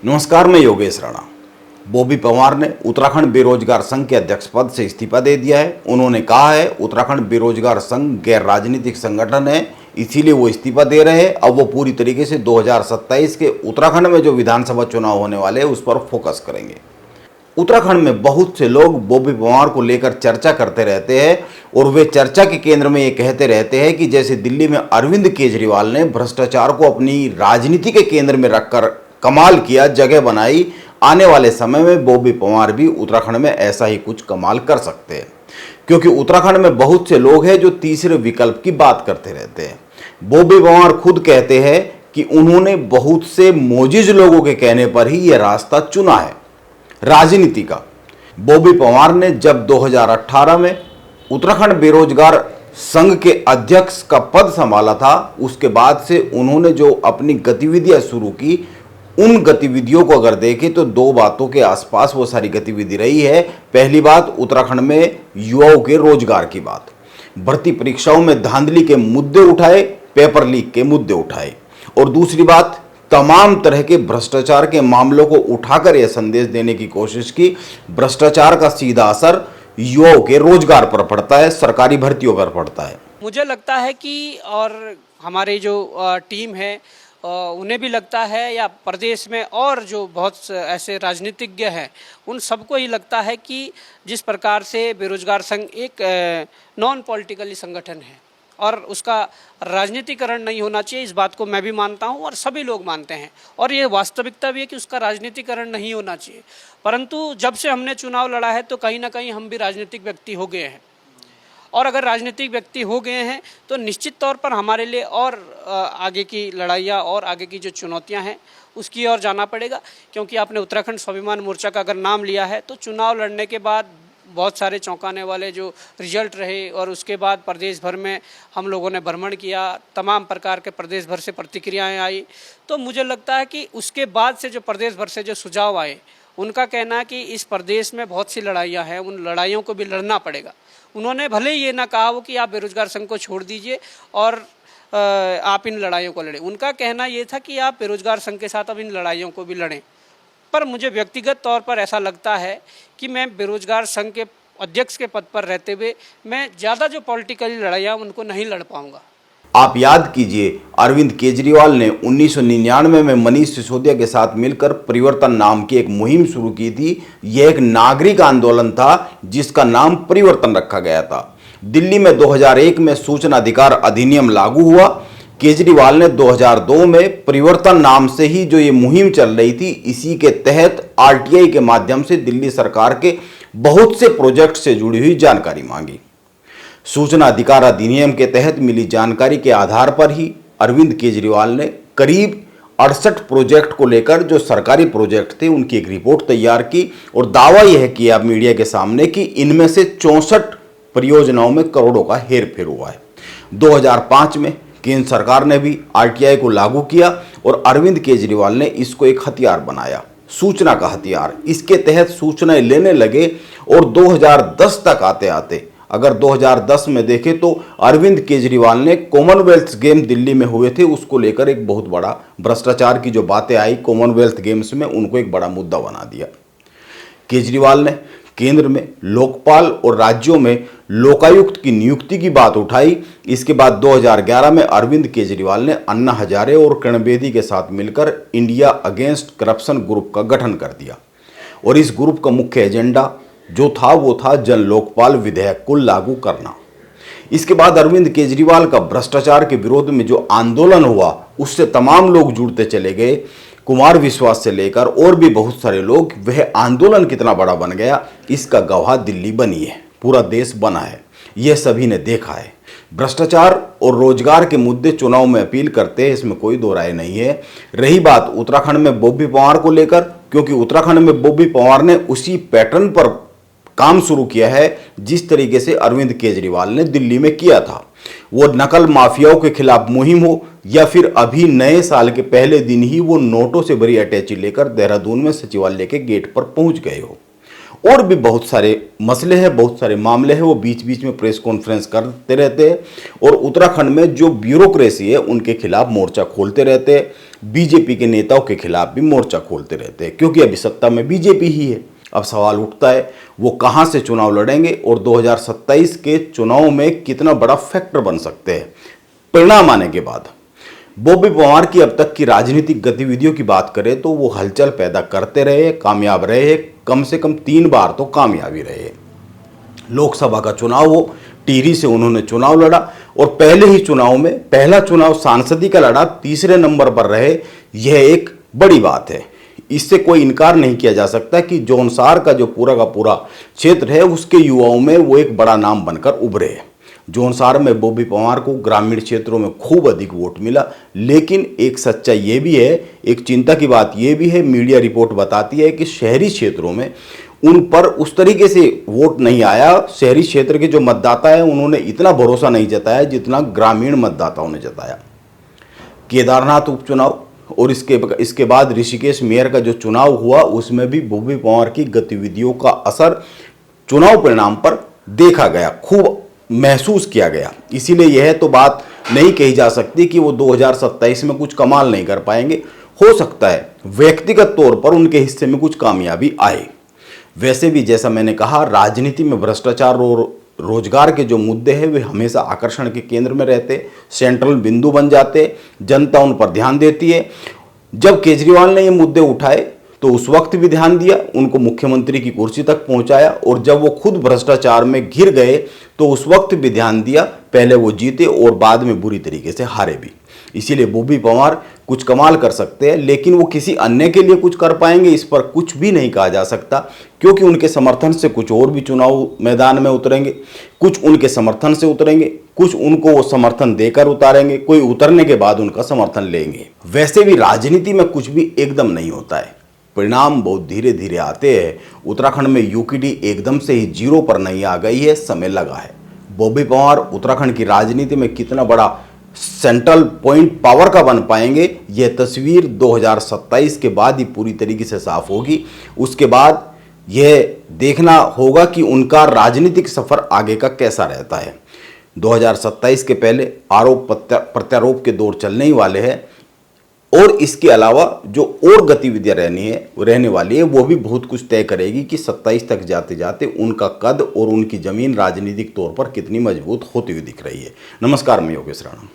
नमस्कार, मैं योगेश राणा। बॉबी पवार ने उत्तराखंड बेरोजगार संघ के अध्यक्ष पद से इस्तीफा दे दिया है। उन्होंने कहा है उत्तराखंड बेरोजगार संघ गैर राजनीतिक संगठन है, इसीलिए वो इस्तीफा दे रहे हैं। अब वो पूरी तरीके से 2027 के उत्तराखंड में जो विधानसभा चुनाव होने वाले हैं उस पर फोकस करेंगे। उत्तराखंड में बहुत से लोग बॉबी पवार को लेकर चर्चा करते रहते हैं और वे चर्चा के केंद्र में ये कहते रहते हैं कि जैसे दिल्ली में अरविंद केजरीवाल ने भ्रष्टाचार को अपनी राजनीति के केंद्र में रखकर कमाल किया, जगह बनाई, आने वाले समय में बॉबी पवार भी उत्तराखंड में ऐसा ही कुछ कमाल कर सकते हैं। क्योंकि उत्तराखंड में बहुत से लोग हैं जो तीसरे विकल्प की बात करते रहते हैं। बॉबी पवार खुद कहते हैं कि उन्होंने बहुत से मोजिज लोगों के कहने पर ही यह रास्ता चुना है राजनीति का। बॉबी पवार ने जब 2018 में उत्तराखंड बेरोजगार संघ के अध्यक्ष का पद संभाला था, उसके बाद से उन्होंने जो अपनी गतिविधियां शुरू की, उन गतिविधियों को अगर देखें तो दो बातों के आसपास वो सारी गतिविधि रही है। पहली बात, उत्तराखंड में युवाओं के रोजगार की बात, भर्ती परीक्षाओं में धांधली के मुद्दे उठाए, पेपर लीक के मुद्दे उठाए, और दूसरी बात, तमाम तरह के भ्रष्टाचार के मामलों को उठाकर यह संदेश देने की कोशिश की भ्रष्टाचार का सीधा असर युवाओं के रोजगार पर पड़ता है, सरकारी भर्तियों पर पड़ता है। मुझे लगता है कि और हमारे जो टीम है उन्हें भी लगता है, या प्रदेश में और जो बहुत ऐसे राजनीतिज्ञ हैं उन सबको ही लगता है कि जिस प्रकार से बेरोजगार संघ एक नॉन पॉलिटिकली संगठन है और उसका राजनीतिकरण नहीं होना चाहिए, इस बात को मैं भी मानता हूं और सभी लोग मानते हैं, और ये वास्तविकता भी है कि उसका राजनीतिकरण नहीं होना चाहिए। परंतु जब से हमने चुनाव लड़ा है तो कहीं ना कहीं हम भी राजनीतिक व्यक्ति हो गए हैं, और अगर राजनीतिक व्यक्ति हो गए हैं तो निश्चित तौर पर हमारे लिए और आगे की लड़ाइयाँ और आगे की जो चुनौतियाँ हैं उसकी ओर जाना पड़ेगा। क्योंकि आपने उत्तराखंड स्वाभिमान मोर्चा का अगर नाम लिया है तो चुनाव लड़ने के बाद बहुत सारे चौंकाने वाले जो रिजल्ट रहे, और उसके बाद प्रदेश भर में हम लोगों ने भ्रमण किया, तमाम प्रकार के प्रदेश भर से प्रतिक्रियाएं आई। तो मुझे लगता है कि उसके बाद से जो प्रदेश भर से जो सुझाव आए, उनका कहना है कि इस प्रदेश में बहुत सी लड़ाइयाँ हैं, उन लड़ाइयों को भी लड़ना पड़ेगा। उन्होंने भले ही ये ना कहा हो कि आप बेरोजगार संघ को छोड़ दीजिए और आप इन लड़ाइयों को लड़ें। उनका कहना ये था कि आप बेरोजगार संघ के साथ अब इन लड़ाइयों को भी लड़ें। पर मुझे व्यक्तिगत तौर पर ऐसा लगता है कि मैं बेरोजगार संघ के अध्यक्ष के पद पर रहते हुए मैं ज़्यादा जो पॉलिटिकली लड़ाइयाँ उनको नहीं लड़ पाऊँगा। आप याद कीजिए, अरविंद केजरीवाल ने 1999 में मनीष सिसोदिया के साथ मिलकर परिवर्तन नाम की एक मुहिम शुरू की थी। यह एक नागरिक आंदोलन था जिसका नाम परिवर्तन रखा गया था। दिल्ली में 2001 में सूचना अधिकार अधिनियम लागू हुआ। केजरीवाल ने 2002 में परिवर्तन नाम से ही जो ये मुहिम चल रही थी, इसी के तहत आरटीआई के माध्यम से दिल्ली सरकार के बहुत से प्रोजेक्ट से जुड़ी हुई जानकारी मांगी। सूचना अधिकार अधिनियम के तहत मिली जानकारी के आधार पर ही अरविंद केजरीवाल ने करीब 68 प्रोजेक्ट को लेकर, जो सरकारी प्रोजेक्ट थे, उनकी एक रिपोर्ट तैयार की और दावा यह किया मीडिया के सामने कि इनमें से 64 परियोजनाओं में करोड़ों का हेरफेर हुआ है। 2005 में केंद्र सरकार ने भी आरटीआई को लागू किया और अरविंद केजरीवाल ने इसको एक हथियार बनाया, सूचना का हथियार। इसके तहत सूचनाएं लेने लगे और 2010 तक आते आते, अगर 2010 में देखें तो अरविंद केजरीवाल ने कॉमनवेल्थ गेम दिल्ली में हुए थे, उसको लेकर एक बहुत बड़ा भ्रष्टाचार की जो बातें आई कॉमनवेल्थ गेम्स में, उनको एक बड़ा मुद्दा बना दिया। केजरीवाल ने केंद्र में लोकपाल और राज्यों में लोकायुक्त की नियुक्ति की बात उठाई। इसके बाद 2011 में अरविंद केजरीवाल ने अन्ना हजारे और किरण बेदी के साथ मिलकर इंडिया अगेंस्ट करप्शन ग्रुप का गठन कर दिया, और इस ग्रुप का मुख्य एजेंडा जो था वो था जन लोकपाल विधेयक को लागू करना। इसके बाद अरविंद केजरीवाल का भ्रष्टाचार के विरोध में जो आंदोलन हुआ, उससे तमाम लोग जुड़ते चले गए, कुमार विश्वास से लेकर और भी बहुत सारे लोग। वह आंदोलन कितना बड़ा बन गया, इसका गवाह दिल्ली बनी है, पूरा देश बना है, यह सभी ने देखा है। भ्रष्टाचार और रोजगार के मुद्दे चुनाव में अपील करते हैं, इसमें कोई दो राय नहीं है। रही बात उत्तराखंड में बॉबी पवार को लेकर, क्योंकि उत्तराखंड में बॉबी पवार ने उसी पैटर्न पर काम शुरू किया है जिस तरीके से अरविंद केजरीवाल ने दिल्ली में किया था। वो नकल माफियाओं के खिलाफ मुहिम हो, या फिर अभी नए साल के पहले दिन ही वो नोटों से भरी अटैची लेकर देहरादून में सचिवालय के गेट पर पहुंच गए हो। और भी बहुत सारे मसले हैं, बहुत सारे मामले हैं, वो बीच बीच में प्रेस कॉन्फ्रेंस करते रहते हैं और उत्तराखंड में जो ब्यूरोक्रेसी है उनके खिलाफ मोर्चा खोलते रहते हैं। बीजेपी के नेताओं के खिलाफ भी मोर्चा खोलते रहते हैं, क्योंकि अभी सत्ता में बीजेपी ही है। अब सवाल उठता है वो कहां से चुनाव लड़ेंगे और 2027 के चुनाव में कितना बड़ा फैक्टर बन सकते हैं परिणाम आने के बाद। बॉबी पवार की अब तक की राजनीतिक गतिविधियों की बात करें तो वो हलचल पैदा करते रहे, कामयाब रहे, कम से कम 3 बार तो कामयाबी रहे। लोकसभा का चुनाव हो, टिहरी से उन्होंने चुनाव लड़ा और पहले ही चुनाव में पहला चुनाव सांसदी का लड़ा, तीसरे नंबर पर रहे। यह एक बड़ी बात है, इससे कोई इनकार नहीं किया जा सकता कि जौनसार का जो पूरा का पूरा क्षेत्र है उसके युवाओं में वो एक बड़ा नाम बनकर उभरे है। जौनसार में बॉबी पवार को ग्रामीण क्षेत्रों में खूब अधिक वोट मिला, लेकिन एक सच्चाई ये भी है, एक चिंता की बात ये भी है, मीडिया रिपोर्ट बताती है कि शहरी क्षेत्रों में उन पर उस तरीके से वोट नहीं आया। शहरी क्षेत्र के जो मतदाता है उन्होंने इतना भरोसा नहीं जताया जितना ग्रामीण मतदाताओं ने जताया। केदारनाथ उपचुनाव और इसके बाद ऋषिकेश मेयर का जो चुनाव हुआ उसमें भी बॉबी पवार की गतिविधियों का असर चुनाव परिणाम पर देखा गया, खूब महसूस किया गया। इसीलिए यह तो बात नहीं कही जा सकती कि वो 2027 में कुछ कमाल नहीं कर पाएंगे। हो सकता है व्यक्तिगत तौर पर उनके हिस्से में कुछ कामयाबी आए। वैसे भी जैसा मैंने कहा, राजनीति में भ्रष्टाचार और रोजगार के जो मुद्दे हैं वे हमेशा आकर्षण के केंद्र में रहते, सेंट्रल बिंदु बन जाते, जनता उन पर ध्यान देती है। जब केजरीवाल ने ये मुद्दे उठाए तो उस वक्त भी ध्यान दिया, उनको मुख्यमंत्री की कुर्सी तक पहुंचाया, और जब वो खुद भ्रष्टाचार में घिर गए तो उस वक्त भी ध्यान दिया। पहले वो जीते और बाद में बुरी तरीके से हारे भी। इसीलिए बॉबी पवार कुछ कमाल कर सकते हैं, लेकिन वो किसी अन्य के लिए कुछ कर पाएंगे इस पर कुछ भी नहीं कहा जा सकता, क्योंकि उनके समर्थन से कुछ और भी चुनाव मैदान में उतरेंगे, कुछ उनके समर्थन से उतरेंगे, कुछ उनको वो समर्थन देकर उतारेंगे, कोई उतरने के बाद उनका समर्थन लेंगे। वैसे भी राजनीति में कुछ भी एकदम नहीं होता है, परिणाम बहुत धीरे धीरे आते हैं। उत्तराखंड में यूकेडी एकदम से ही 0 पर नहीं आ गई है, समय लगा है। बॉबी पवार उत्तराखंड की राजनीति में कितना बड़ा सेंट्रल पॉइंट पावर का बन पाएंगे, यह तस्वीर 2027 के बाद ही पूरी तरीके से साफ होगी। उसके बाद यह देखना होगा कि उनका राजनीतिक सफर आगे का कैसा रहता है। 2027 के पहले आरोप प्रत्यारोप के दौर चलने ही वाले हैं, और इसके अलावा जो और गतिविधियां रहने वाली है वो भी बहुत कुछ तय करेगी कि 27 तक जाते जाते उनका कद और उनकी जमीन राजनीतिक तौर पर कितनी मजबूत होती हुई दिख रही है। नमस्कार, मैं योगेश राणा।